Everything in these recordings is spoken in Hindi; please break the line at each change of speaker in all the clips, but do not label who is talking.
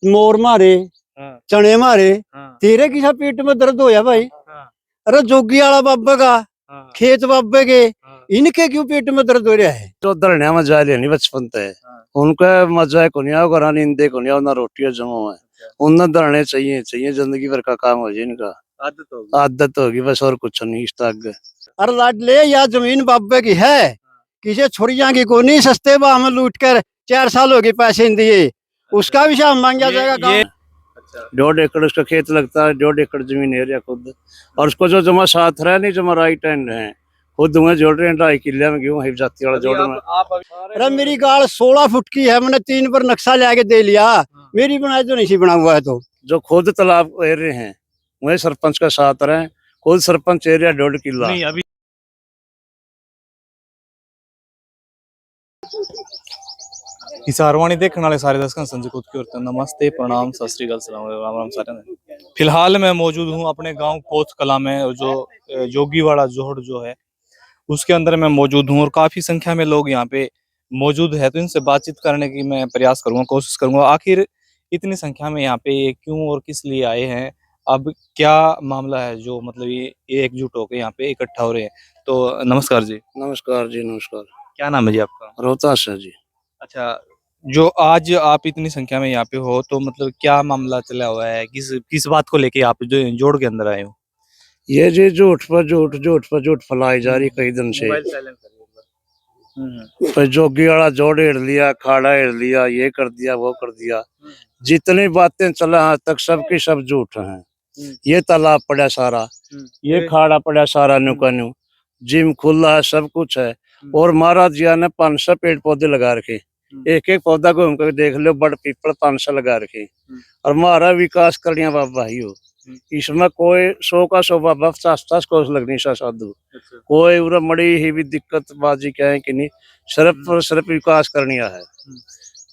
मोर मारे,
हाँ,
चने मारे,
हाँ,
तेरे किसा पेट में दर्द होया भाई?
हाँ,
अरे जोगी वाला बाबा का,
हाँ,
खेत बाबे के,
हाँ,
इनके क्यों पेट में दर्द हो रहा है?
जो धरने में जा लेनी बचपन ते
हाँ,
उनका मजा है कुनिया करा नींदे कुनिया ना रोटियां जमा है
अच्छा,
उन्हें धरने चाहिए चाहिए जिंदगी भर का काम हो जाए इनका
आदत होगी।
आदत होगी बस और कुछ नहीं इस तक
अरे लाडले या जमीन बाबे की है, किसे छोरियां की को नहीं, सस्ते भाव में लूट कर 4 साल हो गए पैसे नहीं दिए, उसका भी हिसाब मांगा जाएगा
ये
गाँव।
अच्छा,
1.5 एकड़ उसका खेत लगता है 1.5 एकड़ जमीन एरिया खुद और उसको जो जमा साथ रहा नहीं जमा राइट हैंड है खुद मैं जोड़ रहे हैं 2.5 किले में क्यों है जाती वाला
अभी
जोड़ में
आप
अरे मेरी गाड़ 16 फुट की है, मैंने 3 पर नक्शा लेके दे लिया, मेरी बनाई तो नहीं सी बना हुआ है तो।
जो खुद तालाब एरिया हैं वही सरपंच का साथ रहे खुद सरपंच एरिया 1.5 किला
नहीं अभी हिसारवाणी देखने वाले सारे दर्शकों संजय खुद की ओर से नमस्ते प्रणाम सत श्री अकाल सलाम राम राम सारे ने। फिलहाल मैं मौजूद हूँ अपने गांव कोच कला में और जो जोगीवाड़ा जोहड़ जो है उसके अंदर मैं मौजूद हूँ और काफी संख्या में लोग यहाँ पे मौजूद है, तो इनसे बातचीत करने की मैं प्रयास करूंगा, कोशिश करूंगा आखिर इतनी संख्या में यहाँ पे ये क्यों और किस लिए आए हैं, अब क्या मामला है जो मतलब ये एकजुट होकर यहाँ पे इकट्ठा हो रहे हैं। तो नमस्कार जी,
नमस्कार जी नमस्कार
क्या नाम है जी आपका?
रोहतास है जी
अच्छा, जो आज आप इतनी संख्या में यहाँ पे हो तो मतलब क्या मामला चला हुआ है, किस किस बात को लेके आप जो जोड़ के अंदर आए हो?
ये जी झूठ पर झूठ झूठ पर झूठ फैलाई जा रही कई दिन से
मोबाइल साइलेंट करिए एक बार।
पर जोगी वाला जोड़ हेड़ लिया खाड़ा हेड़ लिया ये कर दिया वो कर दिया जितनी बातें चला आज तक सबकी सब झूठ हैं ये तालाब पड़ा सारा ये खाड़ा पड़ा सारा न्यू का न्यू जिम खुला है सब कुछ है और महाराज जी ने 500 पेड़ पौधे लगा रखे एक एक पौधा घूम कर देख लो बड़ पीपल 500 लगा रखे और हमारा विकास करनिया बाबा ही हो इसमें कोई 100 का 100 बाबा 50 कोस लगनी सा साधु कोई उरा मड़ी ही भी दिक्कत बाजी क्या है कि नहीं सिर्फ विकास करनिया है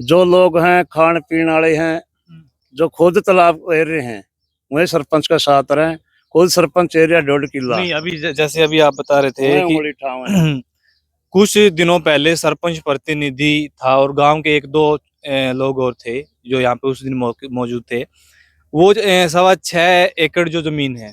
जो लोग हैं खान पीने वाले हैं जो खुद तालाब एरिए हैं वही सरपंच का साथ रहे खुद सरपंच एरिया 1.5 किला
नहीं अभी जैसे अभी आप बता रहे थे
वही
कि
उंगली ठाव है।
कुछ दिनों पहले सरपंच प्रतिनिधि था और गांव के एक दो लोग और थे जो यहाँ पे उस दिन मौजूद थे। वो 6.25 एकड़ जो जमीन है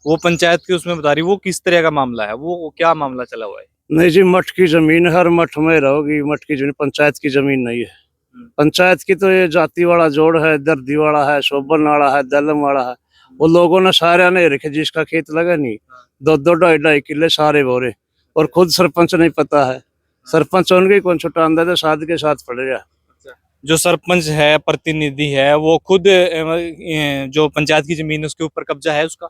वो पंचायत की उसमें बता रही, वो किस तरह का मामला है, वो क्या मामला चला हुआ है?
नहीं जी मठ की जमीन हर मठ में रहोगी मठ की जमीन पंचायत की जमीन नहीं है पंचायत की तो ये जाति वाला जोड़ है दर्दी वाला है शोभन वाला है दलम वाला है वो लोगों ने सारे नहीं रखे जिसका खेत लगा नहीं 2-2 2.5 किले सारे बोरे और खुद सरपंच नहीं पता है सरपंच उनके कौन छुट्टा अंदर तो साध के साथ पड़ रहा
जो सरपंच है प्रतिनिधि है वो खुद जो पंचायत की जमीन है उसके ऊपर कब्जा है उसका?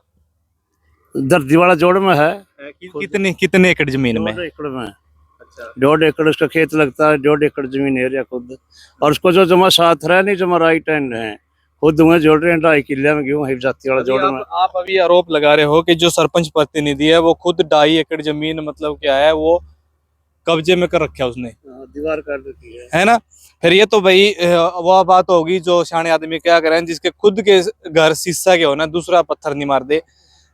दर्दी वाला जोड़ में है
कितने कितने एकड़ जमीन में?
1.5 एकड़ में 1.5 एकड़ उसका खेत लगता है 1.5 एकड़ जमीन एरिया खुद और उसको जो जमा साथ रहा नहीं जमा राइट हैंड है खुद मैं जोड़ रहे हैं 2.5 किले में क्यों है जाती वाला जोड़ में
आप अभी आरोप लगा रहे हो कि जो सरपंच प्रतिनिधि है वो खुद 2.5 एकड़ जमीन मतलब क्या है वो कब्जे में कर रखा है उसने,
दीवार कर रखी
है ना? फिर ये तो भाई वो बात होगी जो सियाने आदमी क्या करें जिसके खुद के घर शीशा के हो ना दूसरा पत्थर नहीं मार दे,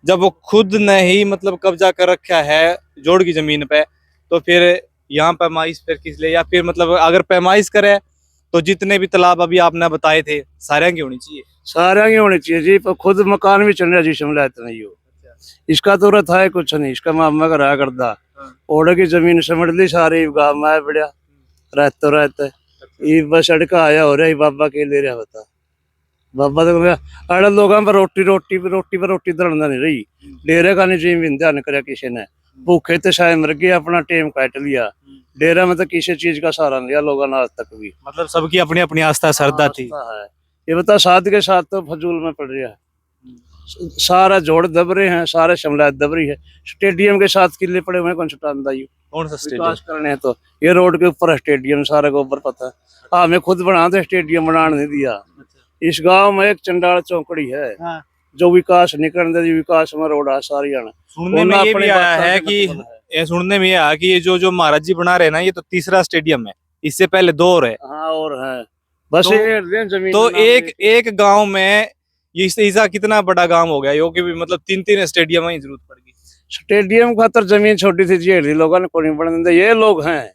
जब वो खुद ने ही मतलब कब्जा कर रखा है जोड़ की जमीन पे तो फिर यहाँ पैमाइश फिर किस लिए, या फिर मतलब अगर पैमाइश करे तो जितने भी तालाब अभी आपने बताए थे सारे की होनी चाहिए?
सारे की होनी चाहिए जी पर खुद मकान भी चल रहा जी शिमला इतना ही हो इसका तो रहा है कुछ नहीं इसका मामा का रहा करदा ओढ़ की जमीन समझ ली सारी गाँव में बढ़िया रहते रहते ये बस सड़का आया हो रहा बाबा के ले रहा बता बाबा तो अड़े लोगों पर रोटी धरना नहीं रही डेरे का नहीं जी ध्यान कराया किसी ने भूखे तो शायद मर गए अपना टेम काट लिया डेरा में तो किसी चीज का सहारा लिया लोगों ने आज तक भी
मतलब सबकी अपनी अपनी आस्था श्रद्धा थी।
है ये बता साथ के साथ तो फजूल में पड़ रहा है सारा जोड़ दब रहे हैं सारे शिमला दब रही है स्टेडियम के साथ किले पड़े हुए हैं कौन सा
कौन सा
विकास करने तो ये रोड के ऊपर स्टेडियम सारे को ऊपर पता है हमें खुद बना दे स्टेडियम बनाने नहीं दिया इस गांव में एक चंडाल चौकड़ी है जो विकास नहीं करने दे विकास में रोड है सारी आना
सुनने में ये भी आया है कि ये सुनने में आया कि ये जो महाराज जी बना रहे हैं ना ये तो तीसरा स्टेडियम है, इससे पहले 2 और है।
हाँ और है बस
तो,
ये जमीन
तो एक गांव में ये ऐसा कितना बड़ा गांव हो गया यो कि भी मतलब 3-3 स्टेडियम की जरूरत पड़ गई।
स्टेडियम खातर जमीन छोटी थी जी लोगों ने को नहीं बनने ये लोग हैं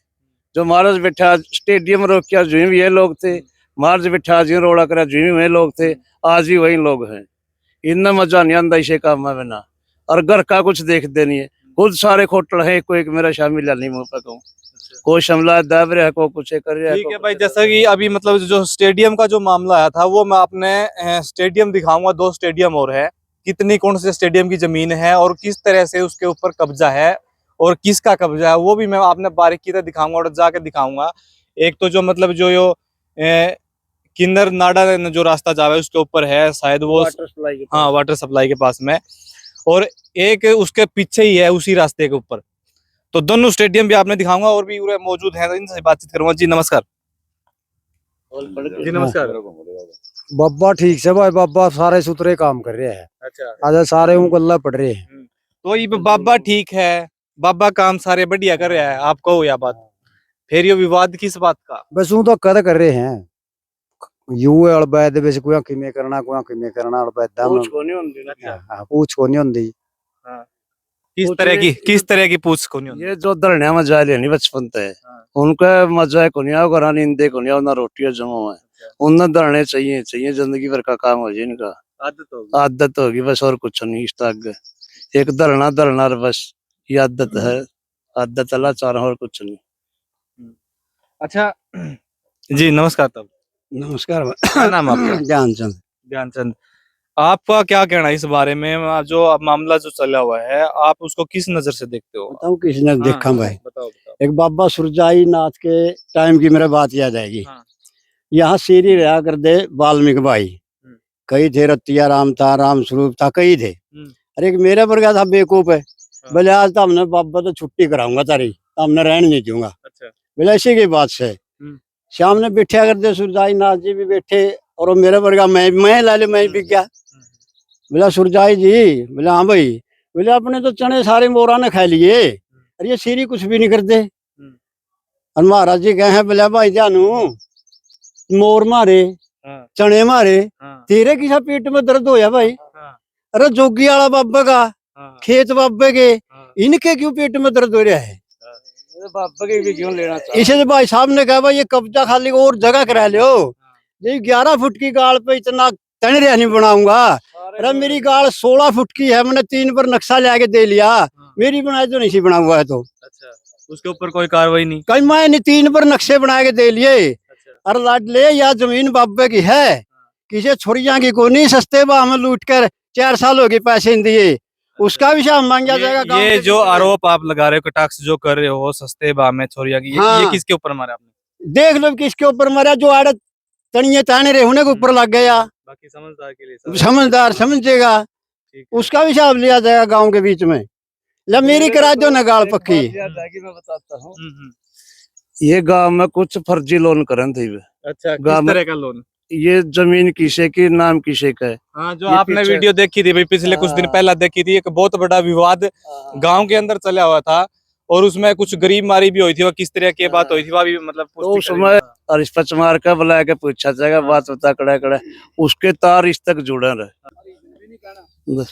जो महाराज बैठा स्टेडियम रोक किया जो ये लोग थे मार्च बिठा जी रोड़ा करा जी वही लोग थे, आज भी वही लोग हैं। इतना मजा नहीं आता इसे काम में बिना, और घर का कुछ देखते नहीं है। खुद सारे खोटल है, कोई एक मेरा शामिल नहीं मुंह पे कहूँ, कोई शमला दाब रहा है, कोई कुछ कर रहा है।
ठीक है भाई, जैसा कि अभी मतलब जो स्टेडियम का जो मामला आया था, वो मैं आपने स्टेडियम दिखाऊंगा। 2 स्टेडियम और है, कितनी कौन से स्टेडियम की जमीन है और किस तरह से उसके ऊपर कब्जा है और किसका कब्जा है, वो भी मैं आपने बारीकी से दिखाऊंगा और जाके दिखाऊंगा। एक तो जो मतलब जो किन्नर नाडा जो रास्ता जावे उसके ऊपर है शायद वो,
वाटर सप्लाई के
हाँ वाटर सप्लाई के पास में, और एक उसके पीछे ही है उसी रास्ते के ऊपर। तो दोनों स्टेडियम भी आपने दिखाऊंगा और भी पूरे मौजूद हैं, इनसे बातचीत करूंगा। जी नमस्कार। जी नमस्कार।
बाबा ठीक से भाई, बाबा सारे सुथरे काम कर रहे हैं।
अच्छा,
आज सारे गल्ला पड़ रहे हैं।
तो ये बाबा ठीक है, बाबा काम सारे बढ़िया कर रहा है, आप कहो या बात, फिर ये विवाद किस बात का?
बस यूं तो कद कर रहे हैं, यू अड़बैद बस कोई किमें करना, कोई किमें करना अड़बैद
पूछ को नहीं होती ना।
पूछ को नहीं होती।
किस तरह की पूछ को नहीं होती?
ये जो धरने में जा रहे नहीं बचपन से,
हाँ।
उनका मजा को नहीं आओ, नींदे को नहीं आओ, ना रोटियां जमा है, उन्हें धरने चाहिए चाहिए, जिंदगी भर का काम हो जाए इनका, आदत होगी बस, और कुछ नहीं। इस आगे एक धरना धरना बस, ये आदत है, आदत अल्लाह चाह और कुछ नहीं।
अच्छा जी नमस्कार। तब
नमस्कार।
क्या नाम आपका?
ज्ञानचंद।
ध्यानचंद। आपका क्या कहना है इस बारे में, जो अब मामला जो चला हुआ है, आप उसको किस नजर से देखते हो?
बताऊं किसने
हाँ,
देखा भाई?
बताओ बताओ।
एक बाबा सुरजाई नाथ के टाइम की मेरे बात याद आएगी।
हाँ।
यहाँ सीरी रहा कर दे वाल्मीकि भाई, कई थे, रतिया राम था, राम स्वरूप था, कई थे। अरे एक मेरे पर गया था बेवकूफ है, बोले आज तो हमने बाबा तो छुट्टी कराऊंगा तारी, तो हमने रहने नहीं दूंगा।
अच्छा।
बोले ऐसी की बात से शाम ने बैठा कर दे, सुरजाई नाथ जी भी बैठे, और वो मेरे पर गया, मैं ला ले, मैं भी गया। बोला सुरजाई जी, बोले हाँ भाई, बोले अपने तो चने सारे मोरा ने खा लिए, अरे ये सीरी कुछ भी नहीं करते। और महाराज जी कहे हैं, बोले भाई जानू मोर मारे, चने मारे, तेरे किसा पेट में दर्द होया भाई? अरे जोगी वाला बाबा का, खेत बाबे के, इनके क्यों पेट में दर्द हो रहा है?
बाबा के भी क्यों लेना
इसे भाई साहब ने कहा भाई ये कब्जा खाली और जगह करा लो, ये 11 फुट की गाड़ पे इतना तनरिया नहीं बनाऊंगा। अरे मेरी गाड़ 16 फुट की है, मैंने 3 पर नक्शा ले आके दे लिया, मेरी बनाई तो नहीं बना हुआ है। तो
अच्छा, उसके ऊपर कोई कार्रवाई नहीं?
कहीं मैं 3 पर नक्शे बना के दे लिए। अरे लाडले या जमीन बाबे की है, किसी छोरिया की को नहीं, सस्ते भाव में लूट कर 4 साल हो गए पैसे दिए, उसका भी शाम मांगा जाएगा।
ये जो आरोप आप लगा रहे हो, कटाक्ष जो कर रहे हो सस्ते भाव में छोरिया की, ये किसके ऊपर मारा आपने?
देख लो किसके ऊपर मारा, जो आड़त तनिए ताने रहे होने के ऊपर लग गया।
बाकी समझदार के लिए
समझदार समझेगा, उसका भी हिसाब लिया जाएगा गांव के बीच में। ला मेरी करा दो ना गाड़ पक्की।
मैं बताता हूँ, ये गांव में कुछ फर्जी लोन करन थे।
अच्छा, किस तरह का लोन?
ये जमीन किसे की, नाम किसे का है?
हाँ, जो आपने वीडियो देखी थी भाई, पिछले कुछ दिन पहला देखी थी, एक बहुत बड़ा विवाद गांव के अंदर चला हुआ था, और उसमें कुछ गरीब मारी भी हुई थी। वो किस तरह की बात हुई थी, वो भी मतलब
तो उसमें रिश्वत मार का बुला के पूछा जाएगा, बात बता कड़ा कड़ा, उसके तार इस तक जुड़े रहे।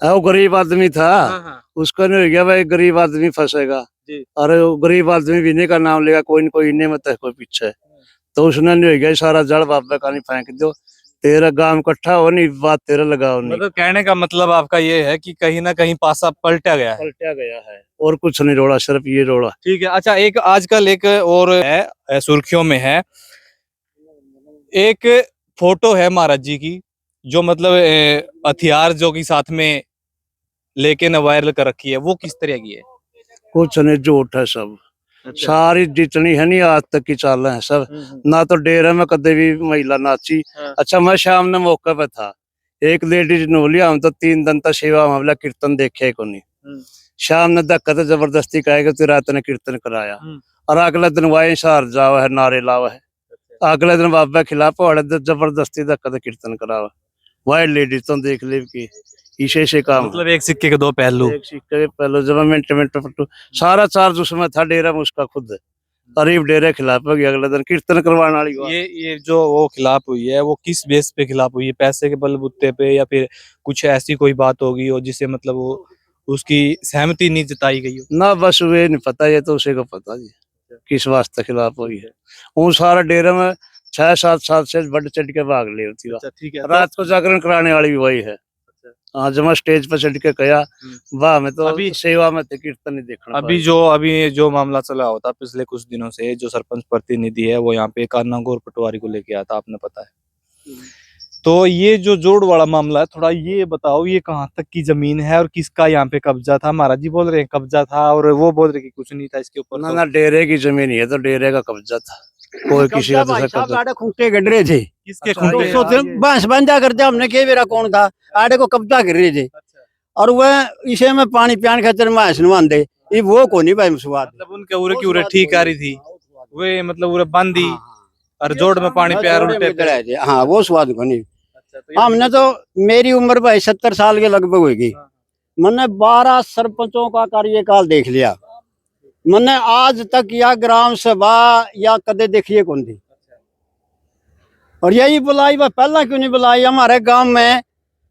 वो गरीब आदमी था, उसका नहीं हो गया भाई, गरीब आदमी फंसेगा, अरे वो गरीब आदमी विनय का नाम लेगा, कोई न कोई इन्हें मत है, कोई पीछे, तो उसने नहीं हो गया, सारा जड़ बाबा का नहीं फेंक दो, तेरा गांव इकट्ठा हो नहीं, बात तेरा लगाओ नहीं।
मतलब कहने का मतलब आपका ये है कि कहीं ना कहीं पासा पलटा गया
है, और कुछ नहीं रोड़ा, सिर्फ ये रोड़ा।
ठीक है। अच्छा, एक आजकल एक और है सुर्खियों में है, एक फोटो है महाराज जी की, जो मतलब हथियार जो की साथ में लेके न वायरल कर रखी है, वो किस तरह की है?
कुछ नहीं, झूठ है सब। अच्छा। सारी जितनी है नहीं आज तक की चाल है सब, ना तो डेरे में कदे भी महिला नाची। अच्छा, मैं शाम ने मौके पे था, एक लेडीज नोलिया, हम तो 3 दिन तक सेवा मामला कीर्तन देखे को नहीं, शाम ने धक्का तो जबरदस्ती कहेगा तो रात ने कीर्तन कराया, और अगले दिन वाई सार जावा है, नारे लावा है, अगले दिन बाबा खिलाफ जबरदस्ती धक्का तो कीर्तन करावा, वाई लेडीज तो देख ले की इसे से काम।
मतलब एक सिक्के के 2 पहलू।
एक सिक्के के पहलू, जब मिनट पट्टू सारा चार्ज उसमें था, डेरा में उसका खुद है, करीब डेरे खिलाफ हो गया, अगले दिन कीर्तन करवाने वाली।
ये जो वो खिलाफ हुई है, वो किस बेस पे खिलाफ हुई है? पैसे के बलबूते पे, या फिर कुछ ऐसी कोई बात होगी और जिससे मतलब वो उसकी सहमति नहीं जताई गई हो?
ना बस वे नहीं पता, ये तो उसे को पता जी किस वास्ते खिलाफ हुई है। वो सारा डेरे में 6-7 साल से बढ़ चढ़ के भाग ली होती है।
अच्छा ठीक है।
रात को जागरण कराने वाली भी वही है। हाँ, जब मैं स्टेज पर चढ़ के गया, वाह, मैं तो
अभी-
सेवा में थे, कीर्तन नहीं देखना
अभी जो मामला चला होता पिछले कुछ दिनों से, जो सरपंच प्रतिनिधि है वो यहाँ पे कान्ना गौर पटवारी को लेके आया था, आपने पता है। तो ये जो जोड़ वाला मामला है, थोड़ा ये बताओ, ये कहाँ तक की जमीन है और किसका यहाँ पे कब्जा था? महाराज जी बोल रहे हैं कब्जा था, और वो बोल रहे कि कुछ नहीं था इसके ऊपर।
ना
तो
ना, डेरे की जमीन ही है, तो डेरे का कब्जा था, कोई किसी का दूसरा कब्जा।
आड़े खूंटे गड़ रहे थे,
किसके
अच्छा,
खूंटे?
ये- ये-
बस बंदा करते हमने के मेरा कौन था, आड़े को कब्जा कर रहे थे। और वह इसे में पानी पियान खातर में हसनवान दे, ये वो को नहीं भाई स्वाद।
मतलब उनके उरे की उरे ठीक आ रही थी, वे मतलब उरे बांधी और जोड़ में पानी प्यार उल्टे पे।
हाँ, वो स्वाद को नहीं।
अच्छा, तो ये
हमने तो, मेरी उम्र भाई 70 साल के लगभग होगी, मैंने 12 सरपंचों का कार्यकाल देख लिया। मैंने आज तक या ग्राम सभा या कदे देखिए कौन थी। और यही बुलाई, वह पहला क्यों नहीं बुलाई? हमारे गांव में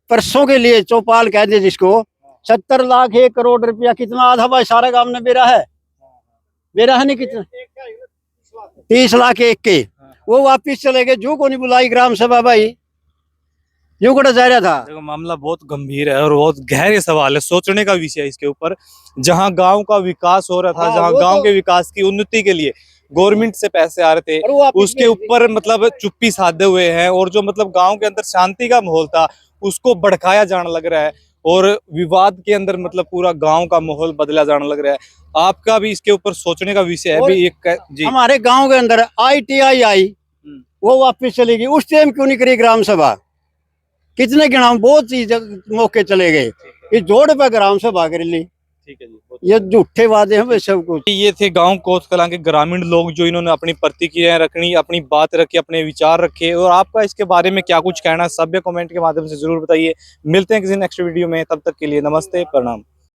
परसों के लिए चौपाल कह दे जिसको, 70 लाख 1 करोड़ रुपया, कितना आधा भाई सारे गांव में बेरा है नहीं, कितना 30 लाख एक के, वो वापिस चले गए। जो को नहीं बुलाई ग्राम सभा भाई, यूं कड़ा जा रहा था।
देखो मामला बहुत गंभीर है और बहुत गहरे सवाल है, सोचने का विषय है इसके ऊपर। जहां गांव का विकास हो रहा था,
हाँ,
जहां
वो
गांव
तो-
के विकास की उन्नति के लिए गवर्नमेंट से पैसे आ रहे थे,
और वो वापिस
उसके ऊपर मतलब चुप्पी साधे हुए हैं, और जो मतलब गांव के अंदर शांति का माहौल था उसको भड़काया जाने लग रहा है, और विवाद के अंदर मतलब पूरा गांव का माहौल बदला जाने लग रहा है। आपका भी इसके ऊपर सोचने का विषय है।
और
भी एक जी
हमारे गांव के अंदर ITI आई, वो वापस चली गई। उस टाइम क्यों नहीं करी ग्राम सभा? कितने गिनाम, बहुत चीज मौके चले गए। ये जोड़ पे ग्राम सभा कर ली,
ठीक है जी।
ये झूठे वादे हैं वे सब कुछ।
ये थे गांव कोत कलां के ग्रामीण लोग, जो इन्होंने अपनी प्रतिक्रियाएं रखनी, अपनी बात रखी, अपने विचार रखे, और आपका इसके बारे में क्या कुछ कहना है सभ्य कमेंट के माध्यम से जरूर बताइए। मिलते हैं किसी नेक्स्ट वीडियो में, तब तक के लिए नमस्ते, प्रणाम।